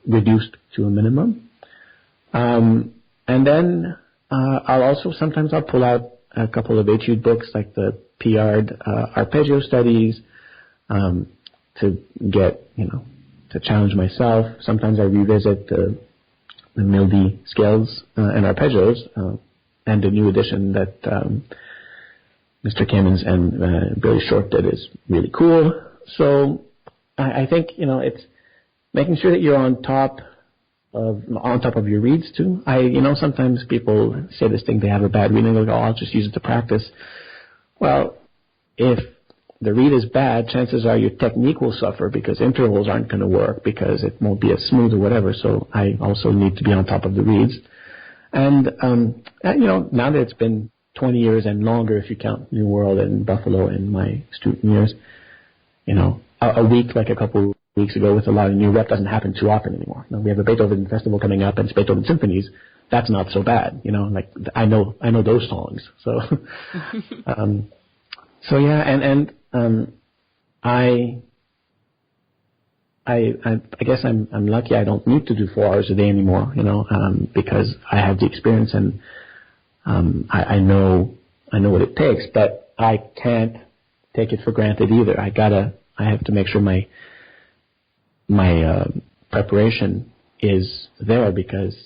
reduced to a minimum. And then sometimes I'll pull out a couple of etude books like the PR'd arpeggio studies to get, to challenge myself. Sometimes I revisit the Mildy scales and arpeggios and the new edition that Mr. Kamens and Billy Short did is really cool. So I think, it's making sure that you're on top of your reeds too. Sometimes people say this thing, they have a bad reed and they go, I'll just use it to practice. Well, if the reed is bad, chances are your technique will suffer because intervals aren't going to work, because it won't be as smooth or whatever. So I also need to be on top of the reeds. And now that it's been 20 years and longer, if you count New World and Buffalo in my student years, a week, like a couple of weeks ago with a lot of new rep doesn't happen too often anymore. We have a Beethoven festival coming up and it's Beethoven symphonies. That's not so bad, like I know those songs. So, so yeah, and I guess I'm lucky I don't need to do 4 hours a day anymore, because I have the experience and I know what it takes, but I can't take it for granted either. I have to make sure my preparation is there, because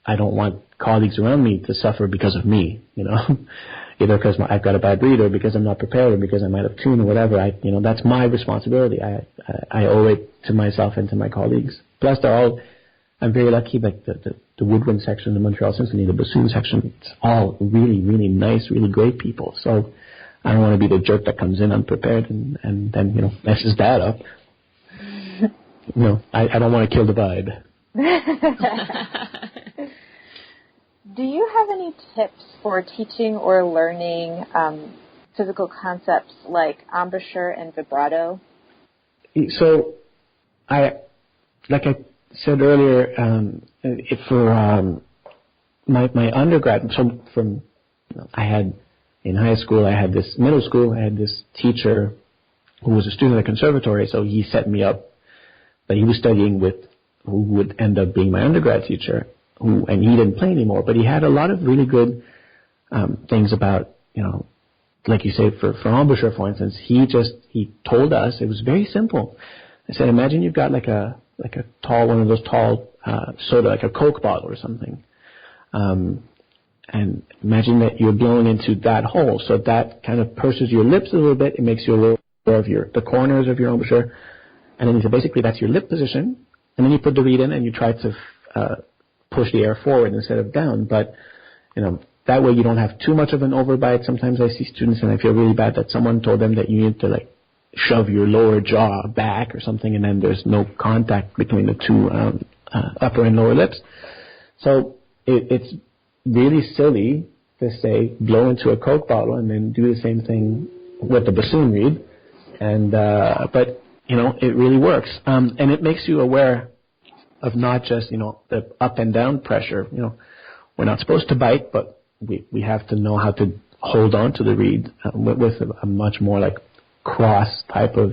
I don't want colleagues around me to suffer because of me, either because I've got a bad read or because I'm not prepared or because I'm out of tune or whatever. That's my responsibility. I owe it to myself and to my colleagues. Plus, I'm very lucky, like the woodwind section, the Montreal Symphony, the bassoon section, it's all really, really nice, really great people. So I don't want to be the jerk that comes in unprepared and then, messes that up. I don't want to kill the vibe.
Do you have any tips for teaching or learning physical concepts like embouchure and vibrato? So,
like I said earlier, for my undergrad, so in high school, middle school, I had this teacher who was a student at the conservatory, so he set me up, but he was studying with who would end up being my undergrad teacher, and he didn't play anymore, but he had a lot of really good things about, like you say, for embouchure, for instance, he told us, it was very simple. I said, imagine you've got like a one of those tall soda, like a Coke bottle or something. And imagine that you're blowing into that hole, so that kind of purses your lips a little bit. It makes you aware of the corners of your embouchure, and then basically that's your lip position. And then you put the reed in, and you try to push the air forward instead of down. But that way you don't have too much of an overbite. Sometimes I see students, and I feel really bad that someone told them that you need to shove your lower jaw back or something, and then there's no contact between the two upper and lower lips. So it's really silly to say blow into a Coke bottle and then do the same thing with the bassoon reed, and but it really works, and it makes you aware of not just the up and down pressure. We're not supposed to bite, but we have to know how to hold on to the reed with a much more like cross type of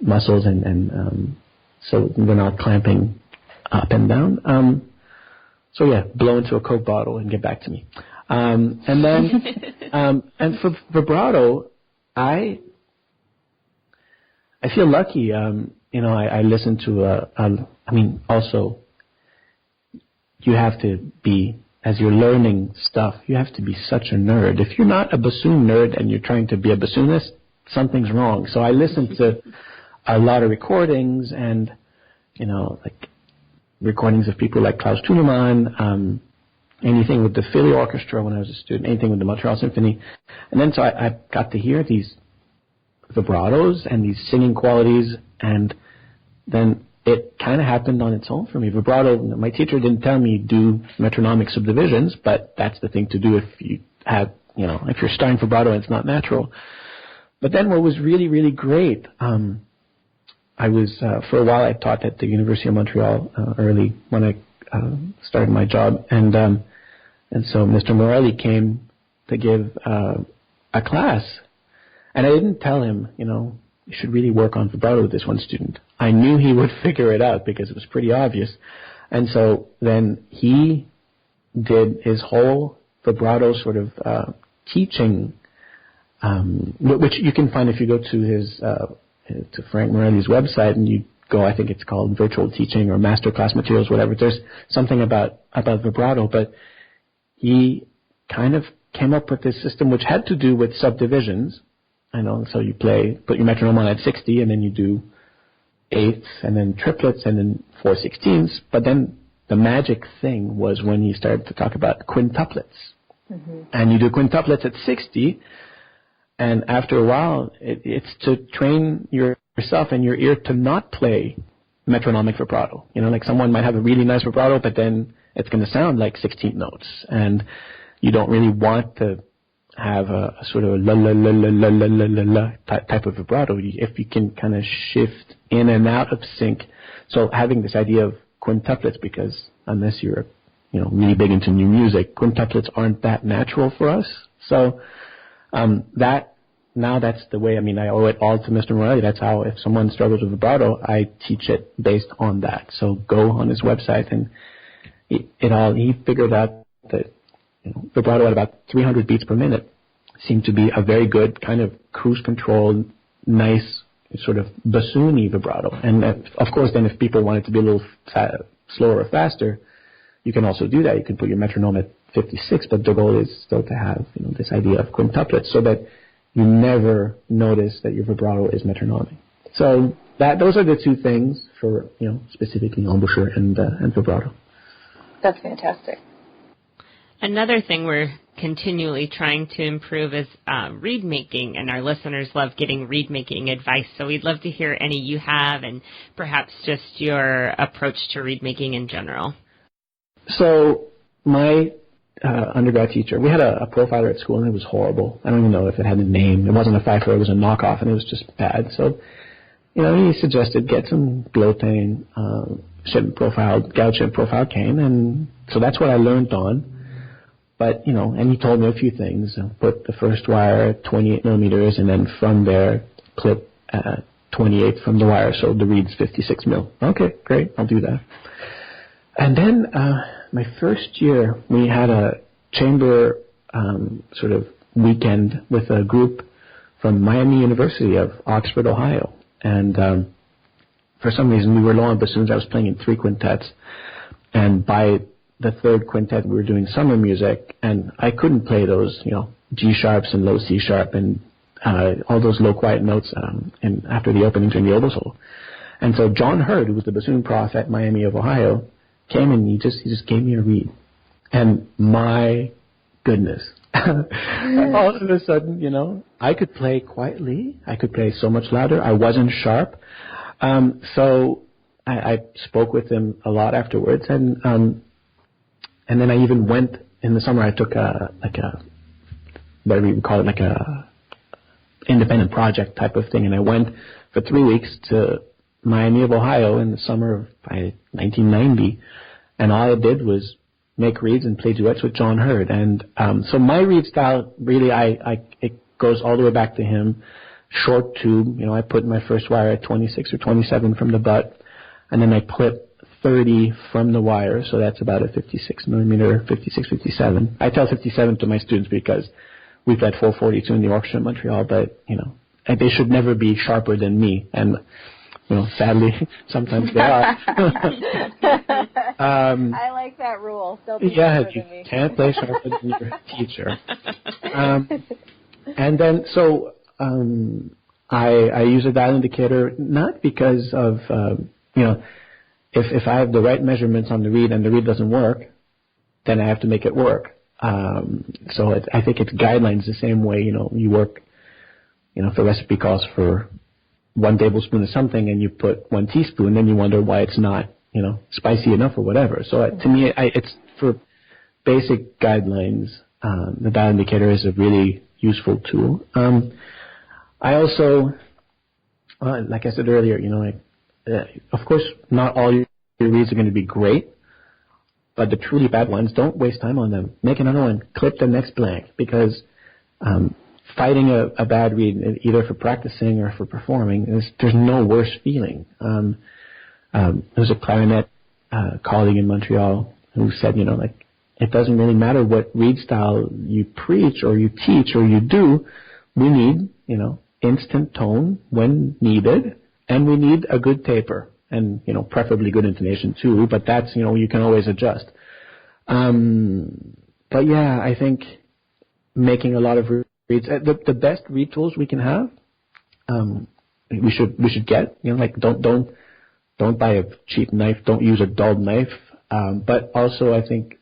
muscles, and so we're not clamping up and down. So yeah, blow into a Coke bottle and get back to me. And then, and for vibrato, I feel lucky. I listen to also, you have to be, as you're learning stuff, you have to be such a nerd. If you're not a bassoon nerd and you're trying to be a bassoonist, something's wrong. So I listen to a lot of recordings, and, like recordings of people like Klaus Thunemann, anything with the Philly Orchestra when I was a student, anything with the Montreal Symphony. And then so I got to hear these vibratos and these singing qualities, and then it kind of happened on its own for me. Vibrato, my teacher didn't tell me do metronomic subdivisions, but that's the thing to do if you have, if you're starting vibrato and it's not natural. But then what was really, really great, I was, for a while I taught at the University of Montreal early when I started my job, and so Mr. Morelli came to give a class, and I didn't tell him, you should really work on vibrato with this one student. I knew he would figure it out because it was pretty obvious, and so then he did his whole vibrato sort of teaching, which you can find if you go to his to Frank Morelli's website and you go, I think it's called Virtual Teaching or Masterclass Materials, whatever. There's something about vibrato, but he kind of came up with this system which had to do with subdivisions. So you put your metronome on at 60, and then you do eighths, and then triplets, and then 4/16. But then the magic thing was when he started to talk about quintuplets. Mm-hmm. And you do quintuplets at 60, and after a while, it's to train yourself and your ear to not play metronomic vibrato. Like someone might have a really nice vibrato, but then it's going to sound like 16th notes, and you don't really want to have a sort of la la la la la la la la type of vibrato. If you can kind of shift in and out of sync. So having this idea of quintuplets, because unless you're really big into new music, quintuplets aren't that natural for us. So that's the way. I owe it all to Mr. Morelli. That's how, if someone struggles with vibrato, I teach it based on that. So go on his website, and he figured out that vibrato at about 300 beats per minute seemed to be a very good kind of cruise control, nice sort of bassoon-y vibrato. And of course, then if people want it to be a little slower or faster, you can also do that. You can put your metronome at 56, but the goal is still to have this idea of quintuplets, so that you never notice that your vibrato is metronomic. So those are the two things for specifically embouchure and vibrato.
That's fantastic.
Another thing we're continually trying to improve is reed making, and our listeners love getting reed making advice. So we'd love to hear any you have, and perhaps just your approach to reed making in general. So my undergrad teacher, we had a profiler at school, and it was horrible. I don't even know if it had a name. It wasn't a Pfeiffer, it was a knockoff, and it was just bad. So, he suggested get some Glotane, gout profile cane, and so that's what I learned on. But, and he told me a few things. Put the first wire at 28 millimeters, and then from there, clip 28 from the wire, so the reed's 56 mil. Okay, great, I'll do that. And then my first year, we had a chamber sort of weekend with a group from Miami University of Oxford, Ohio. And for some reason, we were low on bassoons. I was playing in 3 quintets. And by the 3rd quintet, we were doing summer music, and I couldn't play those, G sharps and low C sharp and all those low quiet notes and after the opening during the oboe solo. And so John Hurd, who was the bassoon prof at Miami of Ohio, came and he just gave me a reed. And my goodness, all of a sudden, I could play quietly. I could play so much louder. I wasn't sharp. So I spoke with him a lot afterwards, and then I even went in the summer. I took whatever you would call it, like a independent project type of thing, and I went for 3 weeks to Miami of Ohio in the summer of 1990, and all I did was
make reeds and play duets with John Hurd. And so my reed style, really, it goes all the way back to him. Short tube, I put my first wire at 26 or 27 from the butt, and then I clip 30 from the wire, so that's about a 56 millimeter, 56, 57. I tell 57 to my students because we've got 442 in the orchestra in Montreal, but, they should never be sharper than me, and, sadly, sometimes they are.
I like that rule. Don't be
sharper than me. Can't play sharper than your teacher. And then, so I use a dial indicator not because of, if I have the right measurements on the reed and the reed doesn't work, then I have to make it work. So I think it's guidelines the same way, you work, if the recipe calls for 1 tablespoon of something and you put 1 teaspoon, then you wonder why it's not, spicy enough or whatever. So to me, it's for basic guidelines. The dial indicator is a really useful tool. I also, like I said earlier, of course, not all your reeds are going to be great, but the truly bad ones, don't waste time on them. Make another one. Clip the next blank, because fighting a bad reed, either for practicing or for performing, there's no worse feeling. There was a clarinet colleague in Montreal who said, it doesn't really matter what reed style you preach or you teach or you do. We need, instant tone when needed, and we need a good taper, and, preferably good intonation too, but that's, you can always adjust. But yeah, I think making a lot of reeds, the best reed tools we can have, we should get, don't buy a cheap knife, don't use a dulled knife, but also I think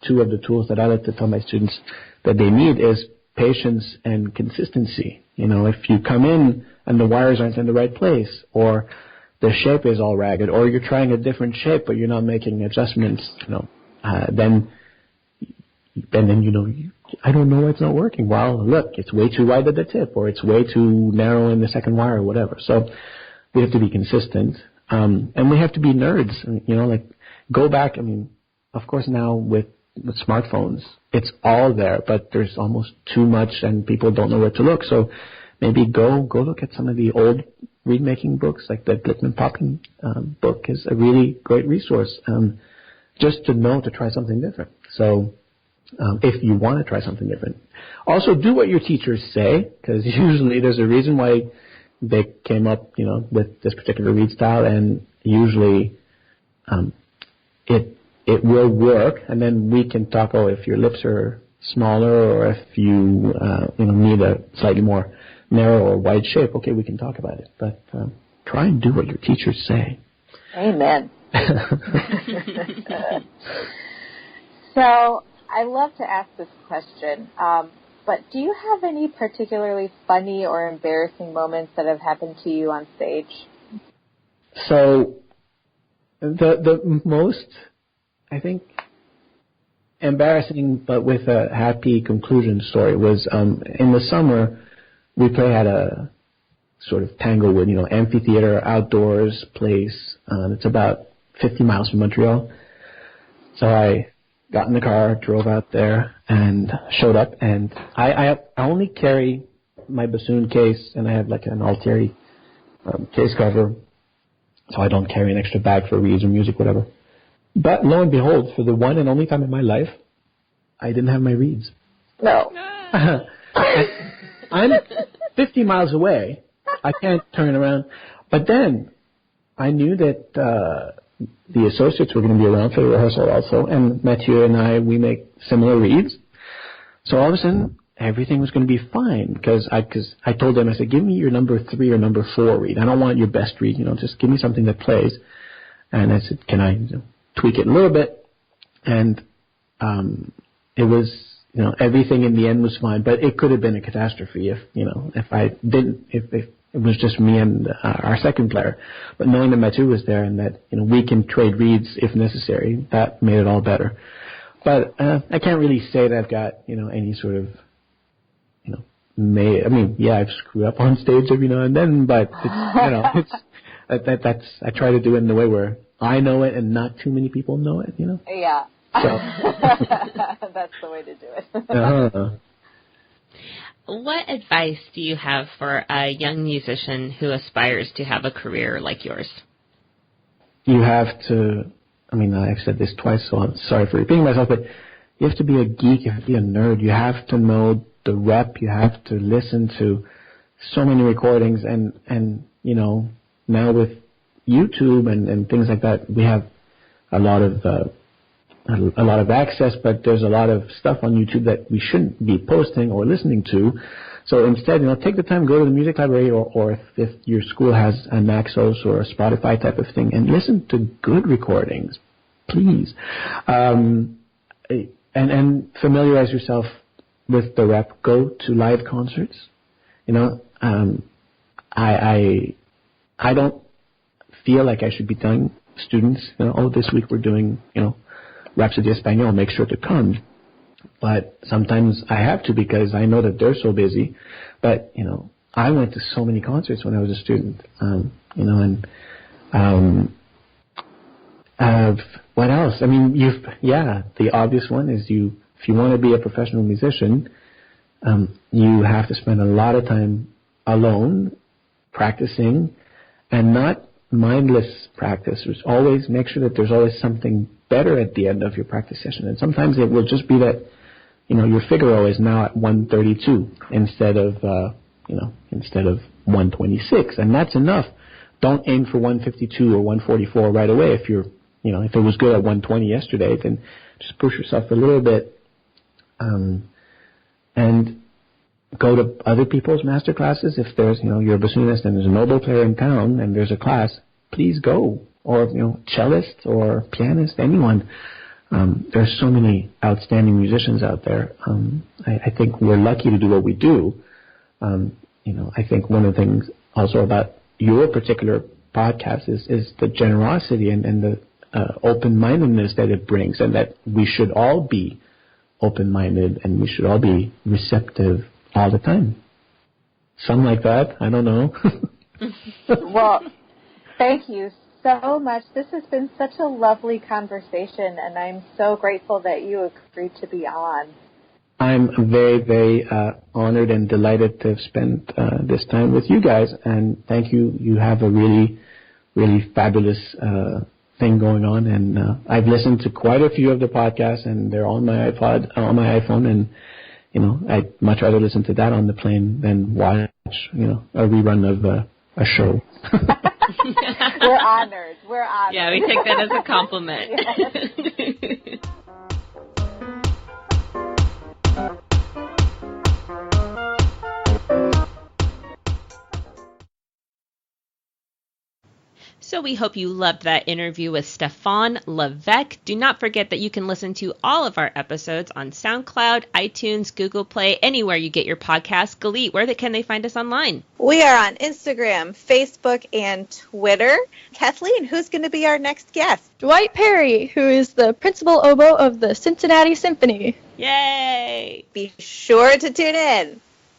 two of the tools that I like to tell my students that they need is patience and consistency. If you come in and the wires aren't in the right place, or the shape is all ragged, or you're trying a different shape but you're not making adjustments, then I don't know why it's not working. Well, look, it's way too wide at the tip, or it's way too narrow in the second wire, or whatever. So we have to be consistent, and we have to be nerds. Go back. Of course, now with smartphones, it's all there, but there's almost too much, and people don't know where to look. So maybe go look at some of the old reed making books, like the Glickman Popping book is a really great resource, just to know to try something different. So if you want to try something different, also do what your teachers say, because usually there's a reason why they came up, with this particular reed style, and usually it will work, and then we can talk, if your lips are smaller, or if you need a slightly more narrow or wide shape, okay, we can talk about it. But try and do what your teachers say.
Amen. So I love to ask this question, but do you have any particularly funny or embarrassing moments that have happened to you on stage?
So the most, I think, embarrassing but with a happy conclusion story was in the summer we play at a sort of Tanglewood, amphitheater, outdoors place. It's about 50 miles from Montreal. So I got in the car, drove out there, and showed up. And I only carry my bassoon case, and I have like an Altieri case cover, so I don't carry an extra bag for reeds or music, whatever. But lo and behold, for the one and only time in my life, I didn't have my reeds.
No.
I'm 50 miles away. I can't turn around. But then I knew that the associates were going to be around for the rehearsal also, and Mathieu and we make similar reeds. So all of a sudden, everything was going to be fine, because I told them, I said, give me your number 3 or number 4 reed. I don't want your best reed, just give me something that plays. And I said, can I tweak it a little bit? And it was, everything in the end was fine, but it could have been a catastrophe if it was just me and our second player. But knowing that Mathieu was there and that, we can trade reeds if necessary, that made it all better. But I can't really say that I've got, any sort of, I've screwed up on stage every now and then, but it's, that's I try to do it in the way where I know it and not too many people know it,
Yeah.
So
that's the way to do it.
uh-huh.
What advice do you have for a young musician who aspires to have a career like yours?
You have to, I mean, I've said this twice, so I'm sorry for repeating myself, but you have to be a geek, you have to be a nerd, you have to know the rep, you have to listen to so many recordings, and you know, now with YouTube and things like that, we have a lot of access, but there's a lot of stuff on YouTube that we shouldn't be posting or listening to. So instead, you know, take the time, go to the music library, or if your school has a Naxos or a Spotify type of thing, and listen to good recordings, please. And familiarize yourself with the rep. Go to live concerts. You know, I don't feel like I should be telling students, you know, oh, this week we're doing, you know, Rhapsody Espagnole, make sure to come. But sometimes I have to because I know that they're so busy. But, you know, I went to so many concerts when I was a student, you know, and what else? I mean, the obvious one is if you want to be a professional musician, you have to spend a lot of time alone practicing, and not mindless practice. There's always, make sure that there's always something better at the end of your practice session. And sometimes it will just be that, you know, your Figaro is now at 132 instead of 126, and that's enough. Don't aim for 152 or 144 right away. If if it was good at 120 yesterday, then just push yourself a little bit, and go to other people's master classes. If there's, you know, you're a bassoonist and there's an oboe player in town and there's a class, please go. Or, you know, cellist or pianist, anyone. There's so many outstanding musicians out there. I think we're lucky to do what we do. You know, I think one of the things also about your particular podcast is the generosity and the open-mindedness that it brings, and that we should all be open-minded and we should all be receptive all the time. Something like that. I don't know.
Well, thank you so much. This has been such a lovely conversation, and I'm so grateful that you agreed to be on.
I'm very, very honored and delighted to have spent this time with you guys, and thank you. You have a really, really fabulous thing going on, and I've listened to quite a few of the podcasts, and they're on my iPhone, and you know, I'd much rather listen to that on the plane than watch, you know, a rerun of a show.
We're honored.
Yeah, we take that as a compliment.
Yes.
So we hope you loved that interview with Stéphane Lévesque. Do not forget that you can listen to all of our episodes on SoundCloud, iTunes, Google Play, anywhere you get your podcasts. Galit, where can they find us online?
We are on Instagram, Facebook, and Twitter. Kathleen, who's going to be our next guest?
Dwight Perry, who is the principal oboe of the Cincinnati Symphony.
Yay!
Be sure to tune in.